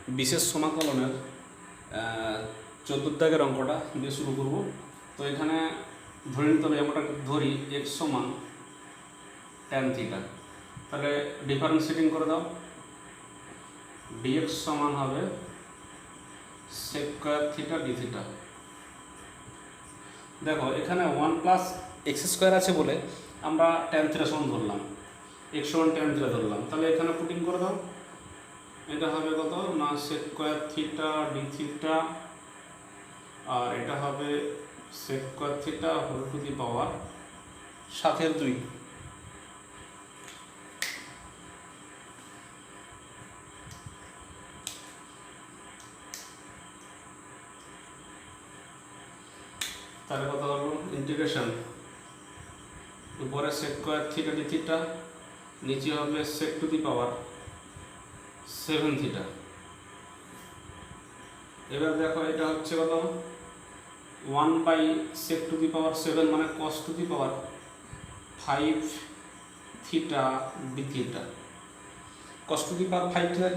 বিশেষ সমাকলনের 14 দাগের অঙ্কটা দিয়ে শুরু করব। তো এখানে ধরে নিতে হবে, আমরা ধরি x সমান tan থিটা, তাহলে ডিফারেন্সিয়েটিং করে দাও। dx সমান হবে sec square theta d theta. দেখো এখানে 1 প্লাস x স্কয়ার আছে বলে আমরা tan থিটা সমান ধরলাম, x সমান tan থিটা ধরলাম, তাহলে এখানে পুটিং করে দাও। এটা হবে কত না sec square theta d theta, আর এটা হবে sec square theta whole to the power 7/2। তাহলে কত হলো ইন্টিগ্রেশন, উপরে sec square theta d theta, নিচে হবে sec to the power 7 theta. এবার দেখো এটা হচ্ছে কত 1/sec টু দি পাওয়ার 7 মানে cos to the power 5 theta d theta. cos to the power 5 theta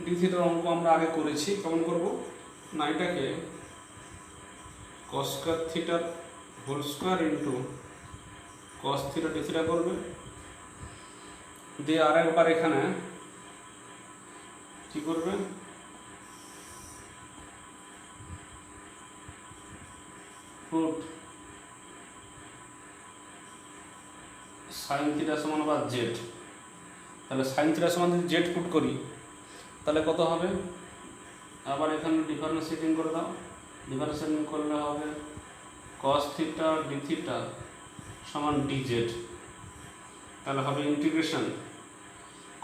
d থিটার অঙ্ক আমরা আগে করেছি, কেমন করব না এটাকে cos square theta whole square into cos theta d theta করবে, দিয়ে আরেকবার এখানে কি করবে পুট sin থিটা সমান বা z। তাহলে sin থিটা সমান যদি z পুট করি তাহলে কত হবে, আবার এখানে ডিফারেন্সিয়েটিং করে দাও। ডিফারেন্সিয়েটিং করলে হবে cos থিটা d থিটা সমান dz। তাহলে হবে ইন্টিগ্রেশন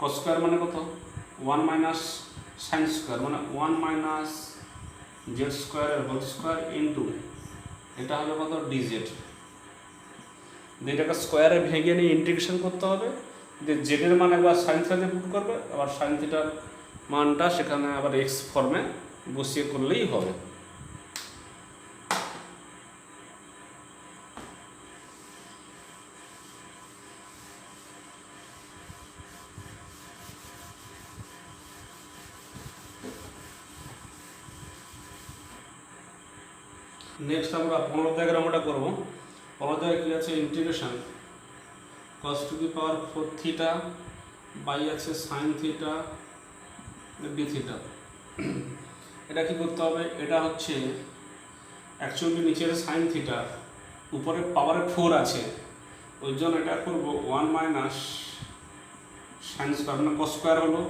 cos স্কয়ার মানে কত 1 মাইনাস sin স্কয়ার মানে 1 মাইনাস z স্কয়ারের হোল স্কয়ার ইনটু এটা হবে কত dz। এটাকে স্কোয়ারে ভেঙে নিয়ে ইন্টিগ্রেশন করতে হবে, যে জেডের মান একবার সাইন থিটা দিয়ে পুট করবে, আবার সাইন থিটার মানটা সেখানে আবার এক্স ফর্মে বসিয়ে করলেই হবে। নেক্সট আমরা 15 দাগের অঙ্কটা করব। 15 দাগে কি আছে integration cos to the power 4 theta by আছে sin থিটা d থিটা। এটা কি করতে হবে, এটা হচ্ছে অ্যাকচুয়ালি নিচের sin থিটা উপরে পাওয়ারে 4 আছে, ওই জন্য এটা করব 1 মাইনাস sin স্কয়ার মানে cos স্কয়ার হলো,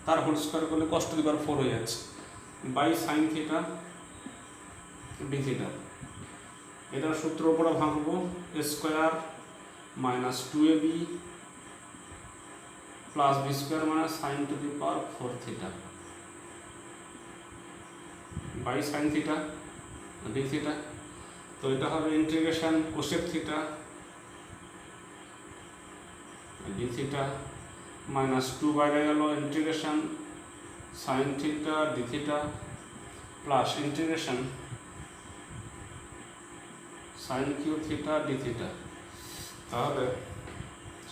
তার হোল স্কয়ার করলে cos টু দি পাওয়ার 4 হয়ে যাচ্ছে by sin theta d theta. এটার সূত্র উপরে ভাঙবো a square minus 2ab plus b square minus sin to the power 4 theta by sin theta d theta. তো এটা হবে integration cosec theta d theta minus 2 বাইরে গেল integration sin theta d theta plus integration sin cube theta d theta. তাহলে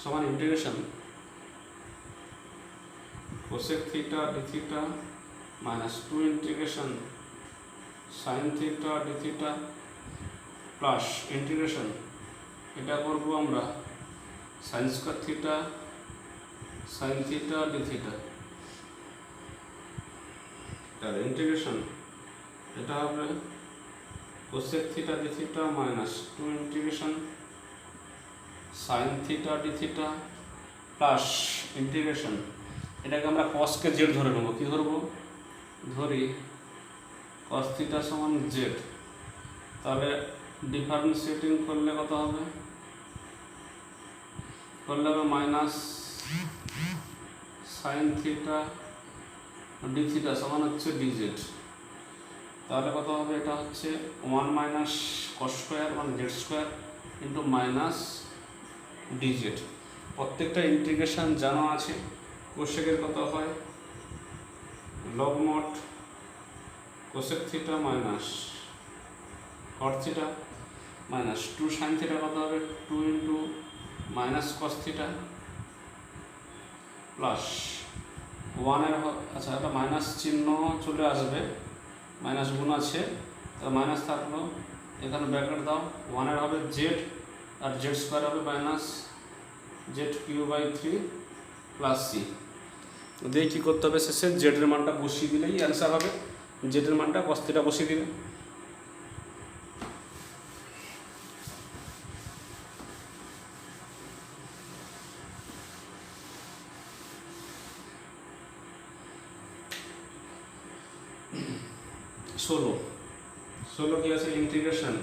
সমান integration cosec theta d theta minus 2 integration sin theta d theta plus integration এটা করব আমরা sin square theta sin theta d theta. তার integration এটা হবে cosec theta d theta minus 2 integration sin theta d theta plus integration এটাকে আমরা cos কে z ধরে নেব। কি ধরব, ধরি cos থিটা সমান z। তাহলে ডিফারেন্সিয়েটিং করলে কত হবে, করলে হবে minus sin theta d theta সমান হচ্ছে dz। তাহলে কত হবে, এটা হচ্ছে 1 মাইনাস cos স্কয়ার মানে z square into minus dz। প্রত্যেকটা ইন্টিগ্রেশন জানা আছে। কোসেকের কত হয় log mod cosec theta minus cot theta minus 2 sin theta কত হবে 2 into minus cos theta plus ওয়ানের আচ্ছা একটা মাইনাস চিহ্ন চলে আসবে, মাইনাস গুণ আছে, তাহলে মাইনাস থাকলো, এখানে ব্র্যাকেট দাও, ওয়ানের হবে জেড আর জেড স্কোয়ার হবে minus Z Q by 3 plus C. দিয়ে কী করতে হবে, শেষে জেডের মানটা বসিয়ে দিলেই অ্যান্সার হবে। জেডের মানটা cos θ বসিয়ে দিবে। ষোলো কি আছে, integration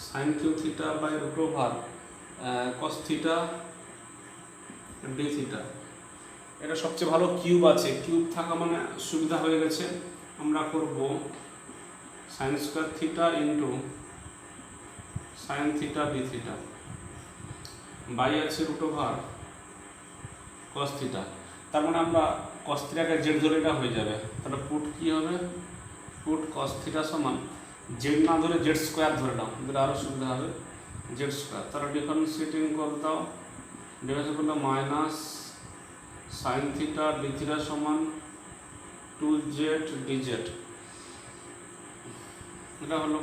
sine cube theta by root over cos θ d theta. এটা সবচেয়ে ভালো কিউব আছে, কিউব থাকা মানে সুবিধা হয়ে গেছে। আমরা করব sine square theta into sine theta D theta by আছে রুট ওভার cos θ। তার মানে আমরা cos θ কে জেড ধরে এটা হয়ে যাবে, তাহলে পুট কি হবে, পুট cos θ সমান জেড না ধরে জেড স্কোয়ার ধরে নাও, এদের আরও সুবিধা হবে, জেড স্কোয়ার। তাহলে ডিফারেন্সিয়েটিং করে দাও, ডিফারেন্স করলে minus sine theta D theta সমান 2z dz, এটা হলো।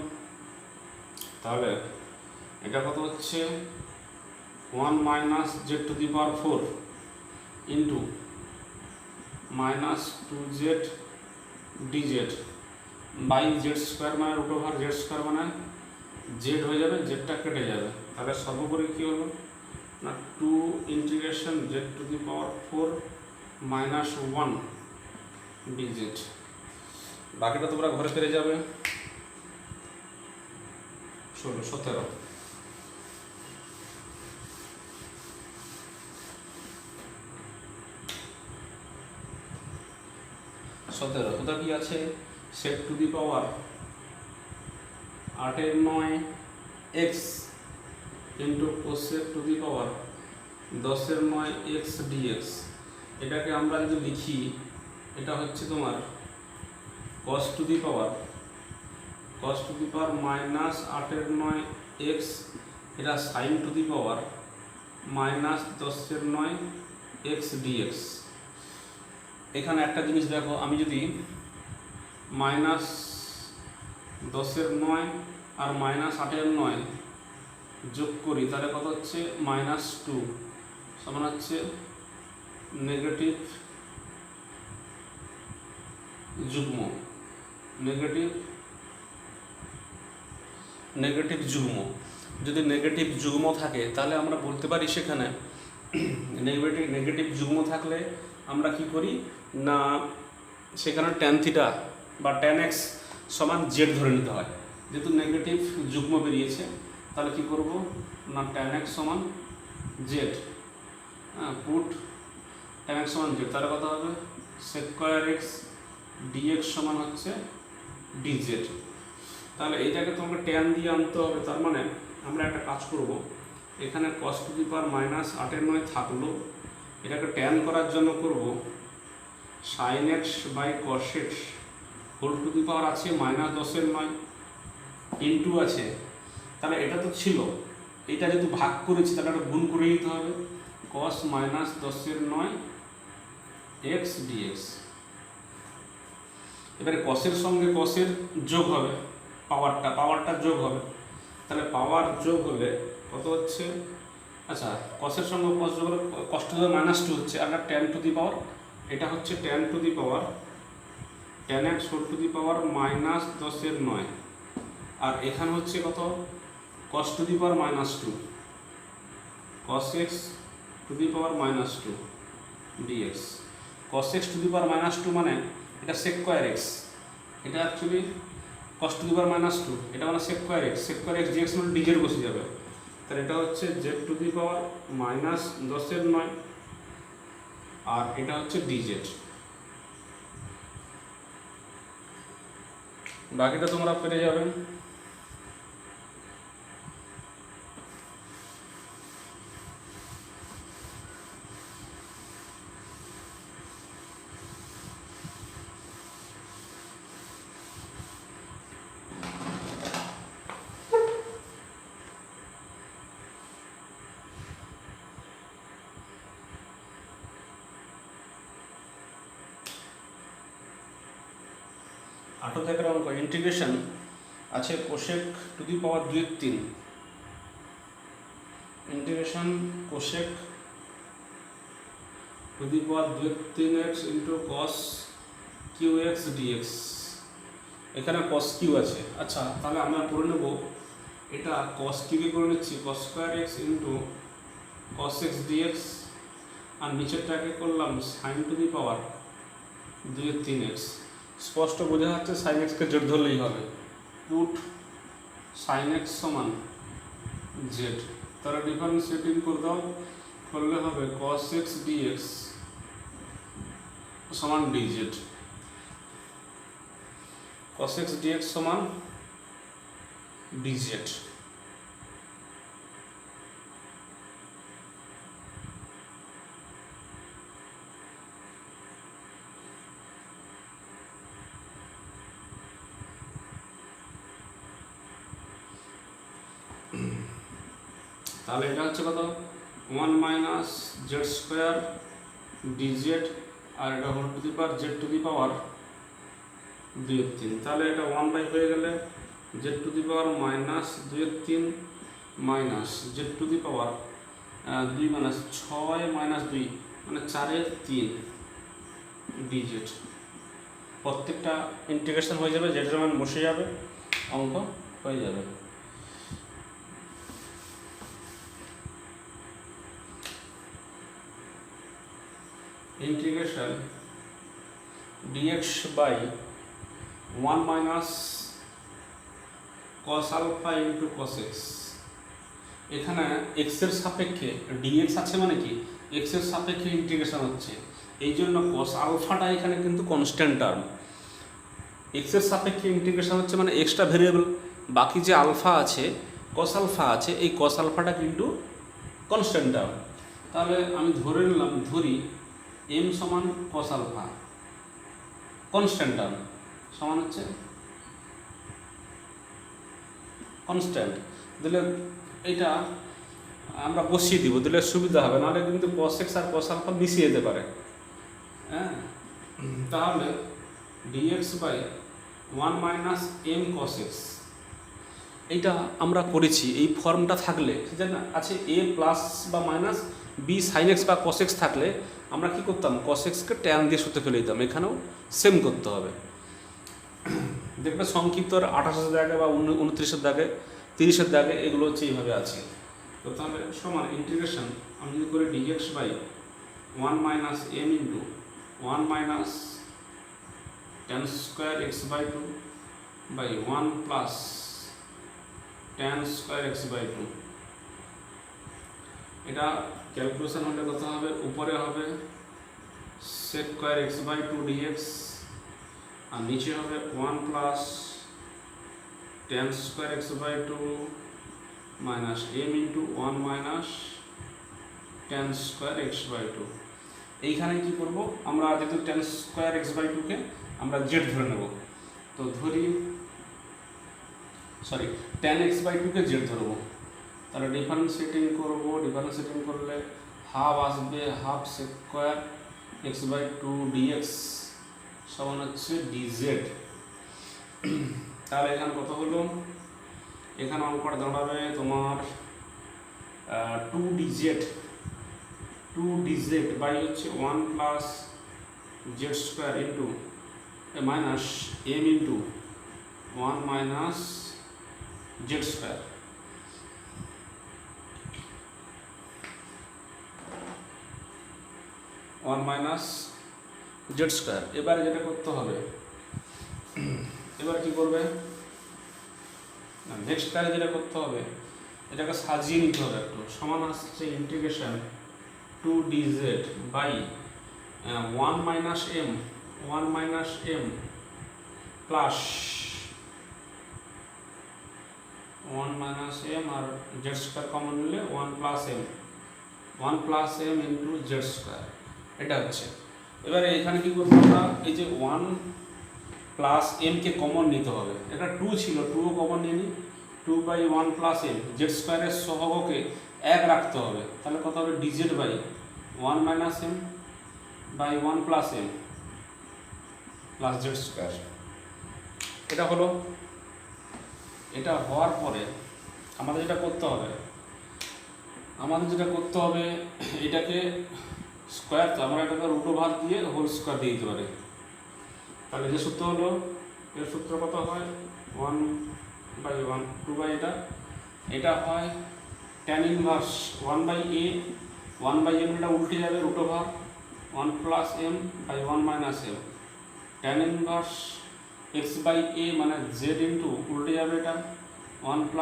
তাহলে এটা কত হচ্ছে 1 minus Z to the power 4 into minus 2z dz by Z square মানে রুট ওভার জেড স্কোয়ার মানে জেড হয়ে যাবে, জেডটা কেটে যাবে। তাহলে সর্বোপরি কী হলো না 2 integration Z to the power 4 minus 1 dz। বাকিটা তোমরা ঘরে ফিরে যাবে। 17 ওটা কি আছে, sec to the power 8/9 x into cosec to the power 10/9 x dx. এটাকে আমরা যদি লিখি, এটা হচ্ছে তোমার cos to the power minus 8/9 x, এটা sine to the power minus 10/9 x dx. এখানে একটা জিনিস দেখো, আমি যদি মাইনাস 10/9 আর মাইনাস 8/9 যোগ করি, তাহলে কত হচ্ছে মাইনাস 2 সমান হচ্ছে নেগেটিভ যুগ্ম, নেগেটিভ যুগ্ম। যদি নেগেটিভ যুগ্ম থাকে তাহলে আমরা বলতে পারি সেখানে নেগেটিভ যুগ্ম থাকলে আমরা কি করি না সেখানে ট্যান থিটা বা ট্যান এক্স সমান জেড ধরে নিতে হয়। যেহেতু নেগেটিভ যুগ্ম বেরিয়েছে তাহলে কি করব না ট্যান এক্স সমান জেড, পুট ট্যান এক্স সমান জেড, তাহলে কথা হবে সেকোয়ার এক্স ডিএক্স সমান হচ্ছে ডিজেড। তাহলে এইটাকে তোমাকে ট্যান দিয়ে আনতে হবে। তার মানে আমরা একটা কাজ করব, এখানে cos to the power minus 8/9 থাকলো, এটাকে ট্যান করার জন্য করব sine x by cos x whole to the power আছে মাইনাস 10/9 ইন্টু আছে, তাহলে এটা তো ছিল, এটা যেহেতু ভাগ করেছি তাহলে একটা গুণ করে দিতে হবে, cos মাইনাস 10/9 এক্স ডিএক্স। এবারে কসের সঙ্গে কসের যোগ হবে, পাওয়ারটা যোগ হবে, তাহলে পাওয়ার যোগ হলে কত হচ্ছে, আচ্ছা কসের সঙ্গে কস যোগ হলে কস টু দি পাওয়ার মাইনাস 2 হচ্ছে, আর ট্যান টু দি পাওয়ার, এটা হচ্ছে tan to the power tan x whole to the power minus 10/9, আর এখানে হচ্ছে কত cos to the power minus 2 cos x to the power minus 2 dx. Cos x to the power minus 2 মানে এটা sec square x, এটা actually cos to the power minus 2, এটা মানে sec square x dx মানে ডিজেড বসে যাবে, তাহলে এটা হচ্ছে z to the power minus 10/9 আর এটা হচ্ছে ডিজেড। বাকিটা তোমরা পেরে যাবে। 8 দাগের অঙ্ক ইন্টিগ্রেশন আছে cosec to the power 2/3 integration cosec to the power 2/3x into cos Q X dx. এখানে কস কিউ আছে। আচ্ছা, তাহলে আমরা করে নেব এটা কস কিউকে করে নিচ্ছি cos square x into cos x dx, আর নিচেরটাকে করলাম sine to the power 2/3x। স্পষ্ট বোঝা যাচ্ছে সাইন এক্সকে জেড ধরলেই হবে। পুট সাইন এক্স সমান জেড, তাহলে ডিফারেন্সিয়েটিং করে দাও, করলে হবে কস এক্স ডিএক্স সমান ডিজেড। cos x dx সমান dz। তাহলে এটা হচ্ছে কত 1 মাইনাস জেড স্কোয়ার ডিজেড, আর এটা whole to the power z to the power 2/3। তাহলে এটা 1 হয়ে গেলে z to the power minus 2/3 minus Z to the power 2 minus 6 minus 2 মানে 4/3 ডিজেড। প্রত্যেকটা ইন্টিগ্রেশন হয়ে যাবে, জেডের মান বসে যাবে, অঙ্ক হয়ে যাবে। Integration dx by 1 minus cos alpha into cos x। এখানে x এর সাপেক্ষে dx আছে মানে কি x এর সাপেক্ষে ইন্টিগ্রেশন হচ্ছে, এই জন্য cos আলফাটা এখানে কিন্তু কনস্ট্যান্ট টার্ম। x এর সাপেক্ষে ইন্টিগ্রেশন হচ্ছে মানে এক্সট্রা ভেরিয়েবল, বাকি যে আলফা আছে cos আলফা আছে, এই cos আলফাটা কিন্তু কনস্ট্যান্ট টার্ম। তাহলে আমি ধরে নিলাম, ধরি m সমান cos আলফা কনস্ট্যান্ট টার্ম সমান হচ্ছে কনস্ট্যান্ট, দিলে এটা আমরা বসিয়ে দিব, দিলে সুবিধা হবে, নাহলে কিন্তু cos x আর cos আলফা মিশিয়ে যেতে পারে। হ্যাঁ, তাহলে dx by 1 minus m cos x এইটা আমরা করেছি। এই ফর্মটা থাকলে সেটা আছে a প্লাস বা মাইনাস b সাইন এক্স বা cos x থাকলে আমরা কি করতাম, cos x কে ট্যান দিয়ে সূত্রে ফেলে দিতাম। এখানেও সেম করতে হবে। দেখবে সংক্ষিপ্ত 28 দাগে বা 29 দাগে 30 দাগে এগুলো হচ্ছে এইভাবে আছে। তো তাহলে সমান ইন্টিগ্রেশন আমি যদি করি dx by 1 minus m into 1 minus tan square X by 2 by 1 plus tan square X by 2। এটা ক্যালকুলেশন হলে কত হবে, উপরে হবে sec square X by 2 dx, আর নিচে হবে 1 plus tan square X by 2 minus m into 1 minus tan square X by 2। এইখানে কি করব আমরা, যেহেতু tan স্কোয়ার এক্স বাই 2 কে আমরা জেড ধরে নেব, তো ধরি tan x বাই 2 কে জেড ধরবো। তাহলে ডিফারেন্সিয়েটিং করব, ডিফারেন্সিয়েটিং করলে হাফ আসবে, half sec square X by 2 dx সমান হচ্ছে dz। তাহলে এখানে কত হলো, এখানে অঙ্কটা দাঁড়াবে তোমার 2dz বাই হচ্ছে 1 plus Z square into minus m into 1 minus z square. Z square. এবারে যেটা করতে হবে, এবার কি করবে, নেক্সট কাজে যেটা করতে হবে, এটাকে সাজিয়ে নিতে হবে একটু। সমান আসছে integration 2dz by 1 minus m plus 1 minus m আর জেড স্কোয়ার কমন নিলে 1 plus m into Z square. এটা হচ্ছে। এবারে এখানে কি করবো আমরা, এই যে 1 প্লাস m কে কমন নিতে হবে। এটা 2 ছিল, 2 কমন নিয়ে নিই, 2 বাই 1 প্লাস m জেড স্কোয়ারের সহগকে 1 রাখতে হবে। তাহলে কত হবে, dz by 1 minus m by 1 plus m plus Z square. এটা হলো। এটা হওয়ার পরে আমাদের যেটা করতে হবে, এটাকে স্কোয়ার, তো আমরা এটাকে রুট ওভার দিয়ে হোল স্কোয়ার দিয়ে দিতে পারি। তাহলে যে সূত্র হলো, এর সূত্র কত হয় 1/1 2/, এটা হয় tan ইনভার্স 1/a 1/m, এটা উল্টে যাবে root over 1 + m/1 - m, tan inverse x/a মানে z ইন্টু উল্টে যাবে এটা 1 +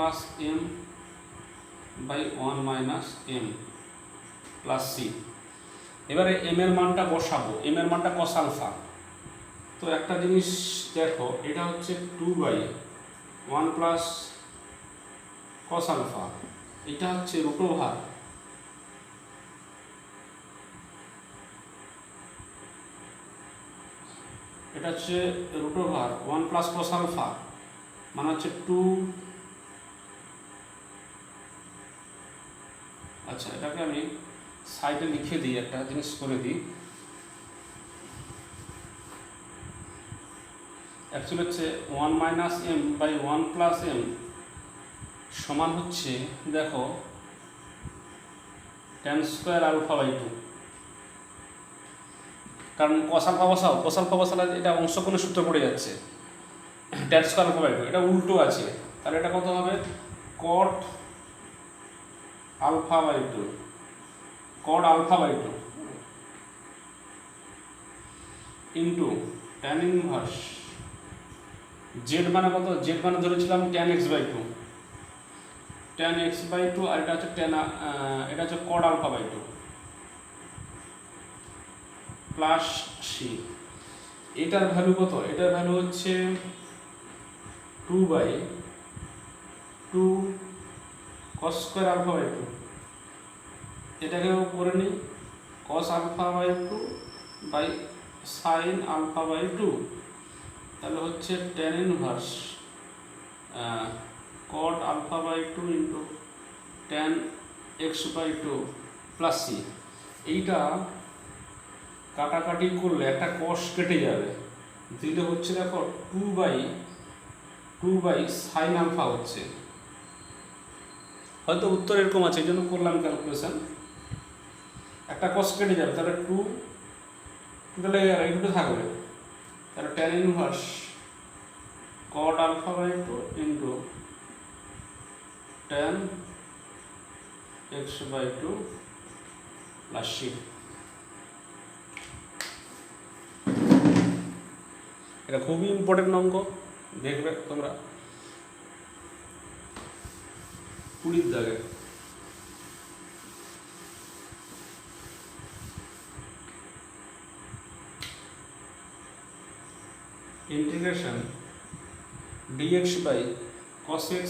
m/1 - m প্লাস c। এবারে m এর মানটা বসাবো, m এর মানটা cos আলফা। তো একটা জিনিস দেখো, এটা হচ্ছে 2/1 + cos আলফা, এটা হচ্ছে রুট ওভার এটা হচ্ছে রুট ওভার 1 + cos আলফা মানে হচ্ছে 2। আচ্ছা, এটাকে আমি সাইডে লিখে দিই, একটা জিনিস করে দিই। অ্যাকচুয়ালি হচ্ছে 1 - m/1 + m সমান হচ্ছে, দেখো, tan স্কোয়ার α/2। কারণ cos আলফা বসালে এটা অংশকোণের সূত্র পড়ে যাচ্ছে, tan স্কোয়ার α/2, এটা উল্টো আছে। তাহলে এটা কত হবে cot α/2 into tan inverse z মানে কত, z মানে ধরেছিলাম tan x/2, আর এটা হচ্ছে এটা হচ্ছে cot α/2 প্লাস c। এটার ভ্যালু কত, এটার ভ্যালু হচ্ছে 2/2 cos স্কয়ার α/2। এটাকেও করে নিই cos α/2 sin α/2, তাহলে হচ্ছে tan inverse cot α/2 into tan x/2 plus c। এইটা কাটাকাটি করলে একটা cos কেটে যাবে, দিলে হচ্ছে দেখো 2/2 sin আলফা হচ্ছে। হয়তো উত্তর এরকম আছে, এই জন্য করলাম ক্যালকুলেশন। একটা cos কেটে যাবে, তাহলে 2 তাহলে এই দুটো থাকবে, তাহলে tan inverse cot α/2 into tan x/2 plus c। এটা খুবই ইম্পর্টেন্ট অঙ্ক, দেখবে তোমরা 20 দাগে। Integration dx/cos x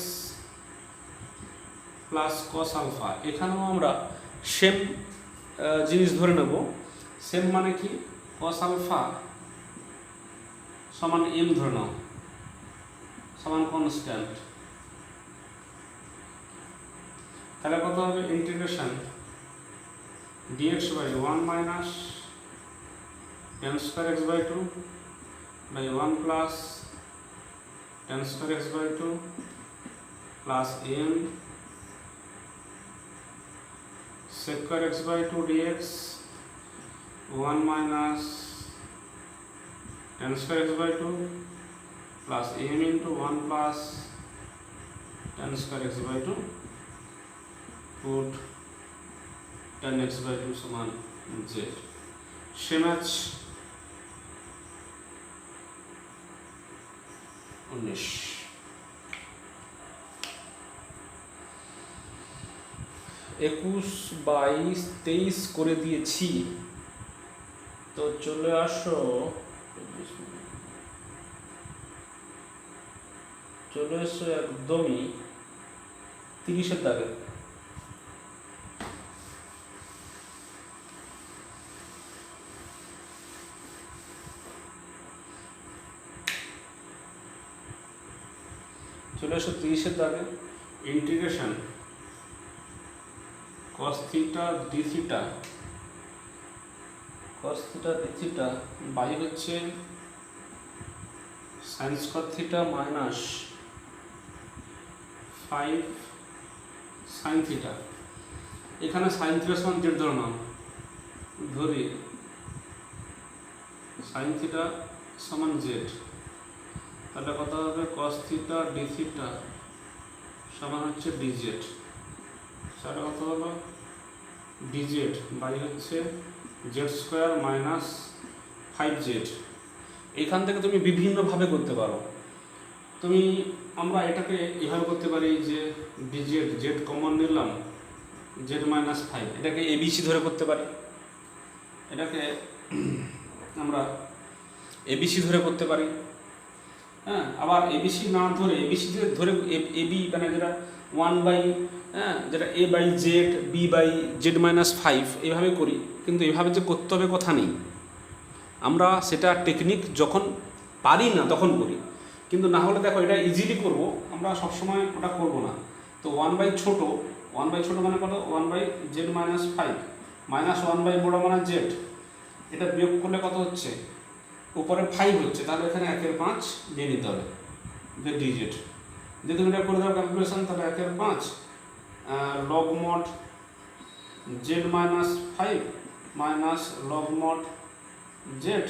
plus cos alpha, এখানেও আমরা সেম জিনিস ধরে নেব। সেম মানে কি, cos আলফা সমান m ধরে নাও, সমান কনস্ট্যান্ট। তাহলে কত হবে integration dx/1 minus tan square x/2 by 1 plus tan square x/2 plus m square x/2 dx 1 minus tan square x/2 plus m into 1 plus tan square x/2 put tan x/2 সমান z। Same আছে 19। একুশ 22 23 করে দিয়েছি, তো চলে আসো, চলে এসো একদমই 30-এর দাগে। চলে এসো 30-এর দাগে। Integration cos theta d theta by হচ্ছে sine square theta minus 5 sine theta. এখানে সাইন থিটা সমান জেড ধরে নাও, ধরি সাইন থিটা সমান জেড, তাহলে কত হবে কস থিটা ডি থিটা সমান হচ্ছে ডিজেড। সেটা কত হলো ডিজেড বাই হচ্ছে জেড স্কোয়ার মাইনাস 5z। এখান থেকে তুমি বিভিন্নভাবে করতে পারো। আমরা এটাকে এভাবে করতে পারি যে ডিজেড, জেড কমন নিলাম, জেড মাইনাস 5, এটাকে এবিসি ধরে করতে পারি। এটাকে আমরা এবিসি ধরে করতে পারি। হ্যাঁ, আবার এবিসি না ধরে এবিসি ধরে এবি মানে যেটা 1/, যেটা a by Z, B by Z minus 5 এইভাবে করি। কিন্তু এভাবে যে করতে হবে কথা নেই, আমরা সেটা টেকনিক যখন পারি না তখন করি। কিন্তু না হলে দেখো এটা ইজিলি করব, আমরা সবসময় ওটা করব না। তো 1/, ছোট 1/, ছোট মানে কত 1/, জেড মাইনাস 5 মাইনাস 1/, বড় মানে জেড। এটা বিয়োগ করলে কত হচ্ছে, উপরে 5 হচ্ছে, তাহলে এখানে 1/5 দিয়ে নিতে হবে যে ডিজেড। যদি তুমি এটা করে দাও ক্যালকুলেশন, তাহলে 1/5 log mod Z minus 5 minus log mod z,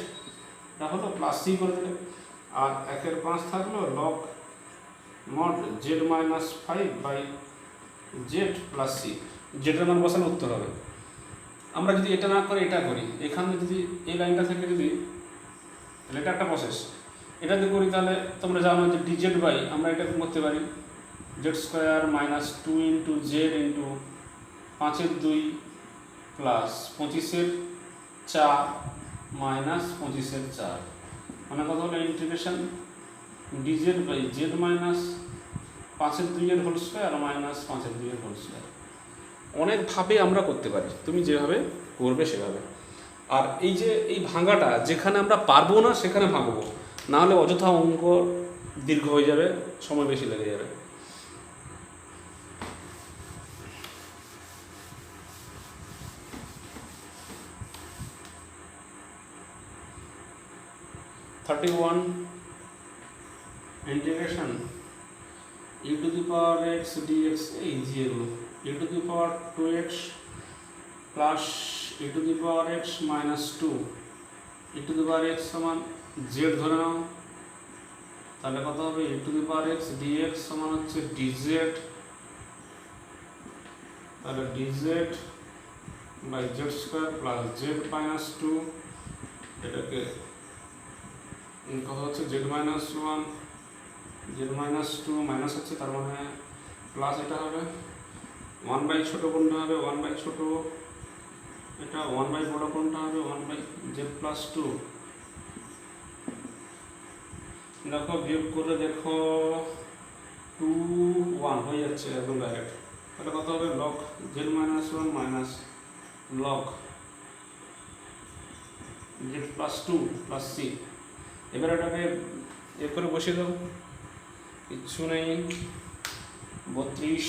এটা হলো প্লাস সি করে দিলে। আর 1/5 থাকলো log mod Z minus 5 by Z plus c. জেডের মান বসালে উত্তর হবে। আমরা যদি এটা না করে এটা করি, এখানে যদি এই লাইনটা থেকে যদি, তাহলে এটা একটা প্রসেস, এটা যদি করি তাহলে তোমরা জানো যে ডিজেড বাই, আমরা এটা করতে পারি Z square minus 2 into Z into 5/2 plus 25/4 minus 25/4, মানে কত হলো integration DZ by Z minus 5/2 whole square minus 5/2 whole square. অনেকভাবে আমরা করতে পারি, তুমি যেভাবে করবে সেভাবে। আর এই যে এই ভাঙাটা যেখানে আমরা পারবো না সেখানে ভাঙবো, না হলে অযথা অঙ্ক দীর্ঘ হয়ে যাবে, সময় বেশি লেগে যাবে। Integration e to the power x dx, এই যে e to the power 2x plus e to the power x minus 2, e to the power x সমান z ধরে নাও, তাহলে কত হবে e to the power x dx সমান হচ্ছে dz, তাহলে dz by z square plus z minus 2, এটাকে কত হচ্ছে z minus 1, z minus 2 minus হচ্ছে, তার মানে প্লাস এটা হবে 1/, ছোট কোনটা হবে 1/, ছোট এটা 1/, বড় কোনটা হবে 1/, z প্লাস 2। দেখো বিয়োগ করে দেখো 2 1 হয়ে যাচ্ছে একদম ডাইরেক্ট, তাহলে কত হবে log z minus 1 minus log z plus 2 plus C. এবার এটাকে এ করে বসিয়ে দাও, কিচ্ছু নেই, 32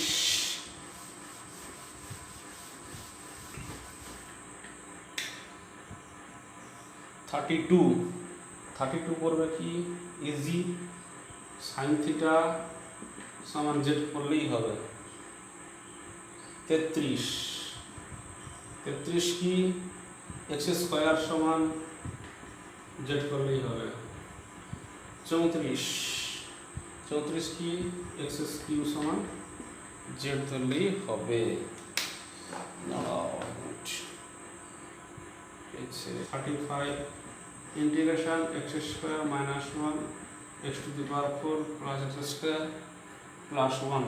32 করবে কি ইজি, সাইন থিটা সমান জেড করলেই হবে। 33 কি এক্স স্কোয়ার সমান জেড করলেই হবে। 34 কি এক্স কিউ সমান জেড ধরলেই হবে। 35 integration X square minus 1 X to the power 4 plus X square plus 1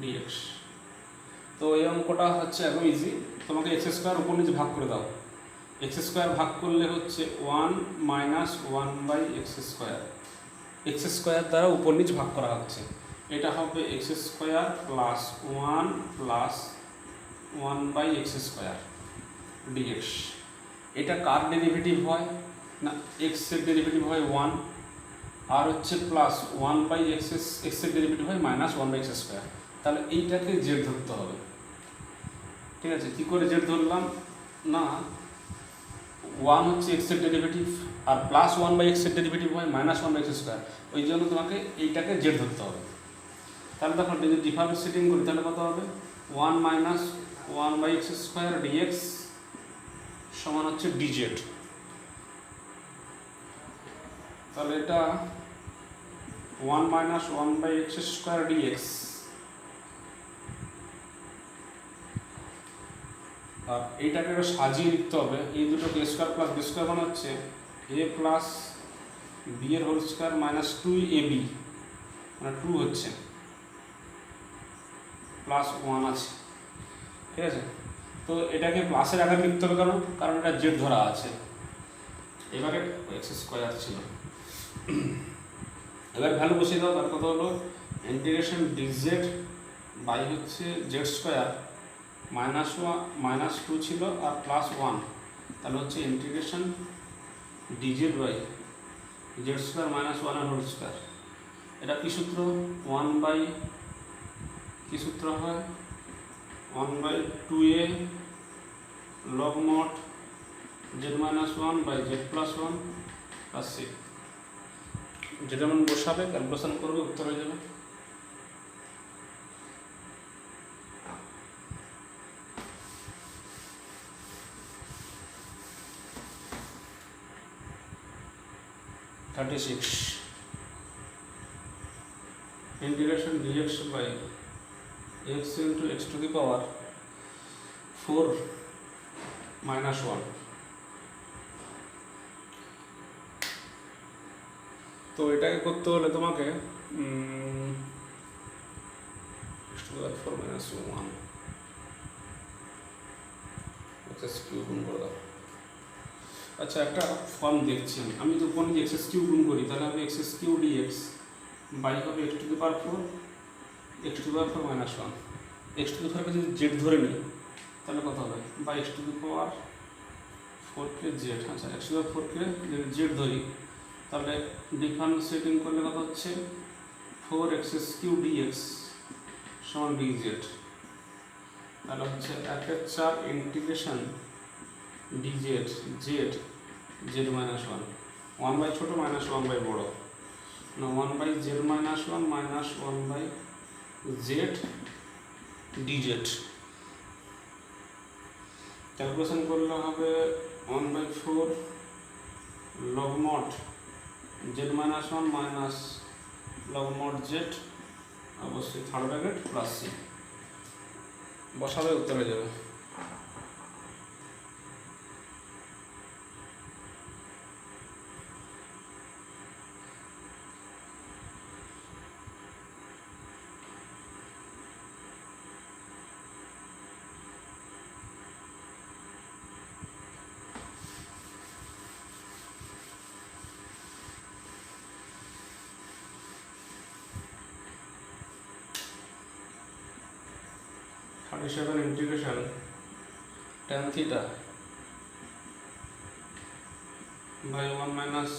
DX. তো এই অঙ্কটা হচ্ছে একদম ইজি, তোমাকে এক্স স্কোয়ার উপর নিচে ভাগ করে দাও। এক্স স্কোয়ার ভাগ করলে হচ্ছে 1 মাইনাস 1/, এক্স স্কোয়ার দ্বারা উপর নিচ ভাগ করা হচ্ছে, এটা হবে x square plus 1 plus 1/x² dx। এটা কার ডেরিভেটিভ হয় না, এক্স এর ডেরিভেটিভ হয় 1, আর হচ্ছে প্লাস 1/x, এক্স এর ডেরিভেটিভ হয় মাইনাস 1/x²। তাহলে এইটাকে জেড ধরতে হবে। ঠিক আছে, কী করে জেড ধরলাম না, ওয়ান হচ্ছে এক্সের ডেরিভেটিভ, আর প্লাস ওয়ান বাই এক্সের ডেরিভেটিভ হয় minus one by x square. ওই জন্য তোমাকে এইটাকে জেড ধরতে হবে। তাহলে দেখো যদি ডিফারেন্সিয়েটিং করি তাহলে কত হবে, one minus one by x square dx সমান হচ্ছে ডিজেড। তাহলে এটা one minus one by x square dx, আর এইটাকে সাজিয়ে লিখতে হবে। এই দুটোকে a square plus b square মানে হচ্ছে এ প্লাস বি এর whole square minus two a b, মানে টু হচ্ছে প্লাস ওয়ান আছে, ঠিক আছে। তো এটাকে প্লাসের আকারে লিখতে হবে, কারণ এটা জেড ধরা আছে। এবারে এক্স স্কোয়ার ছিল, এবার ভ্যালু বসিয়ে দাও। তার কথা হলো ইন্টিগ্রেশন ডিজেড বাই হচ্ছে Z square minus one minus two ছিল আর প্লাস ওয়ান, তাহলে হচ্ছে integration DZ by Z square minus one আর হোল স্কোয়ার। এটা কী সূত্র, ওয়ান বাই কী সূত্র হয়, one by two A log mod Z minus one by Z plus one plus C. যেটা মানে বসাবে, ক্যালকুলেশন করবে, উত্তর হয়ে যাবে। Integration dx by x into x to the power 4 minus 1। তো এটাকে করতে হলে তোমাকে x to the power 4 minus 1 x cube গুণ করে দাও। আচ্ছা, একটা ফর্ম দেখছি আমি তো কোন যে এক্স কিউব গুণ করি, তাহলে হবে এক্স কিউব ডিএক্স বাই হবে x to the power 4 x to the power 4 minus 1। X to the পাওয়ার যদি জেড ধরে নিই তাহলে কত হবে, by x to the power 4 K Z. আচ্ছা, এক্স টু দি পাওয়ার 4 কে যদি জেড ধরি তাহলে ডিফারেন্সিয়েটিং করলে কত হচ্ছে 4x কিউব ডিএক্স সমান ডিজেড। তাহলে হচ্ছে 1/4 integration DZ Z Z minus 1, 1 by ছোটো মাইনাস 1 বাই বড়ো, না 1 by Z minus 1 minus 1 by Z DZ. Calculation করলে হবে 1 by 4 log mod Z minus 1 minus log mod Z, অবশ্যই থার্ড ব্র্যাকেট প্লাস সি বসাবে, উত্তর হয়ে যাবে। Integration tan theta by 1 minus